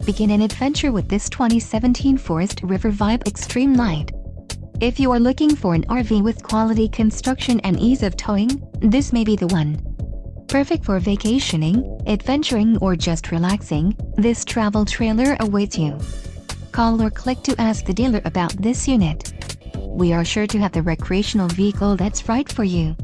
Begin an adventure with this 2017 Forest River Vibe Extreme LITE. If you are looking for an RV with quality construction and ease of towing, this may be the one. Perfect for vacationing, adventuring or just relaxing, this travel trailer awaits you. Call or click to ask the dealer about this unit. We are sure to have the recreational vehicle that's right for you.